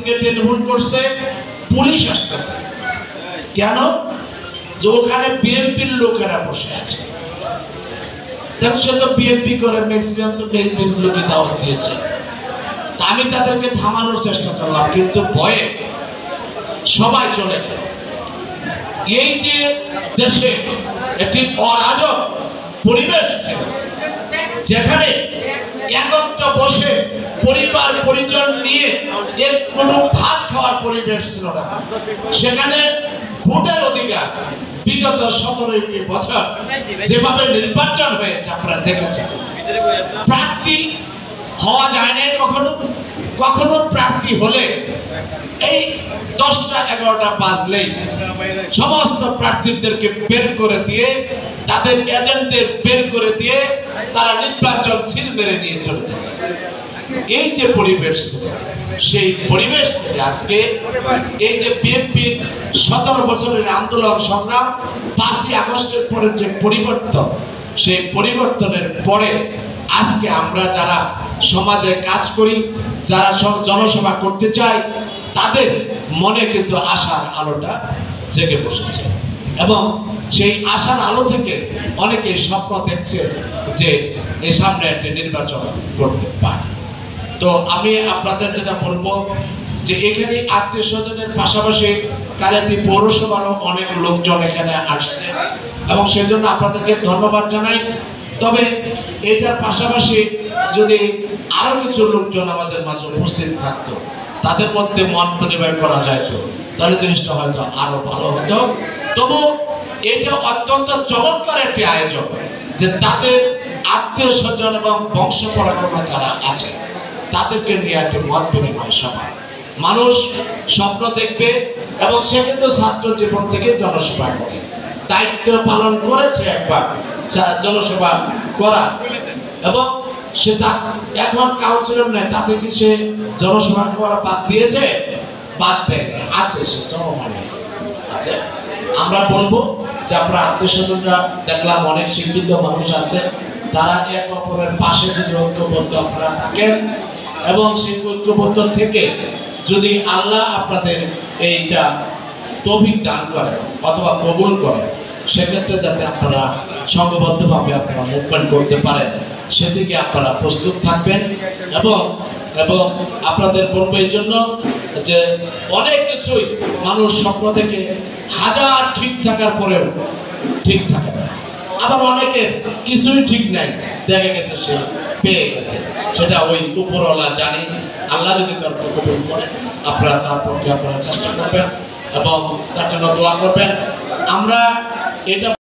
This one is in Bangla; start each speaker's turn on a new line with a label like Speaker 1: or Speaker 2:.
Speaker 1: থেকে টেলিফোন করছে পুলিশ আসতেছে। কেন? যে ওখানে বিএনপির লোকেরা বসে আছে। দেখো সে তো বিএনপি করে, ম্যাক্সিমাম তো বিএনপির লোকে দাওয়াত দিয়েছে। আমি তাদেরকে থামানোর চেষ্টা করলাম, কিন্তু ভয়ে সবাই চলে গেল। এই যে দেশে একটি অরাজক পরিবেশ ছিল, যেখানে একত্র বসে পরিবার পরিজন নিয়ে এর কোনো ভাত খাওয়ার পরিবেশ ছিল না, সেখানে ভোটের অধিকার বিগত 17 বছর যেভাবে নির্বাচন হয়েছে আপনারা দেখেছেন। প্রার্থী হওয়া যায় না কখনো, কখনো প্রার্থী হলে এই 10টা 11টা বাজলেই সমস্ত প্রার্থীদেরকে বের করে দিয়ে, তাদের এজেন্টদের বের করে দিয়ে তারা নির্বাচন সিল মেরে নিয়ে চলে যায়। এই যে পরিবেশ, সেই পরিবেশ থেকে আজকে এই যে বিএনপির 17 বছরের আন্দোলন সংগ্রাম, 5ই আগস্টের পরে যে পরিবর্তন, সেই পরিবর্তনের পরে আজকে আমরা যারা সমাজে কাজ করি, যারা সব জনসভা করতে চাই, তাদের মনে কিন্তু আশার আলোটা জেগে বসেছে। এবং সেই আশার আলো থেকে অনেকে স্বপ্ন দেখছে যে এর সামনে একটা নির্বাচন করতে পারে। তো আমি আপনাদের যেটা বলবো যে এখানে আত্মীয় স্বজনের পাশাপাশি কালিয়াতী পৌরসভারও অনেক লোকজন এখানে আসছে এবং সেজন্য আপনাদেরকে ধন্যবাদ জানাই। তবে এটার পাশাপাশি যদি আরো কিছু লোকজন আমাদের মাঝে উপস্থিত থাকতো, তাদের মধ্যে মন পরিচয় করা যেত, তাহলে জিনিসটা হয়তো আরো ভালো হতো। তবু এটা অত্যন্ত চমৎকার একটি আয়োজন যে তাদের আত্মীয় স্বজন এবং বংশ পরম্পরা যারা আছে তাদেরকে নিয়ে একটি মত বিনিময় সভা। মানুষ স্বপ্ন দেখবে এবং সে কিন্তু ছাত্র জীবন থেকে জনসভা করে দায়িত্ব পালন করেছে, একবার জনসভা করা, এবং সেটা এখন কাউন্সিলর নেই, তাতে কি সে জনসভা করা বাদ দিয়েছে? বাদ দেয় আছে, সে জনমানে আছে। আমরা বলবো যে আপনার আত্মীয় স্বজনরা দেখলাম অনেক শিক্ষিত মানুষ আছে, তারা এক অপরের পাশে যদি ঐক্যবদ্ধ আপনারা থাকেন এবং সেই ঐক্যবদ্ধ থেকে যদি আল্লাহ আপনাদের এইটা তৌফিক দান করেন অথবা কবুল করেন, সেক্ষেত্রে যাতে আপনারা সংঘবদ্ধভাবে আপনারা মুভমেন্ট করতে পারেন, সেদিকে আপনারা প্রস্তুত থাকবেন। এবং এবং আপনাদের বলবো এই জন্য যে অনেক কিছুই মানুষ স্বপ্ন থেকে হাজার ঠিক থাকার পরেও ঠিক থাকে না, আবার অনেকের কিছুই ঠিক নাই, দেখা গেছে সে পেয়ে গেছে, সেটা ওই উপরওয়ালা জানি। আল্লাহ যদি তার কবুল করে আপনারা তার পক্ষে আপনারা চেষ্টা করবেন এবং তার জন্য দোয়া করবেন। আমরা এটা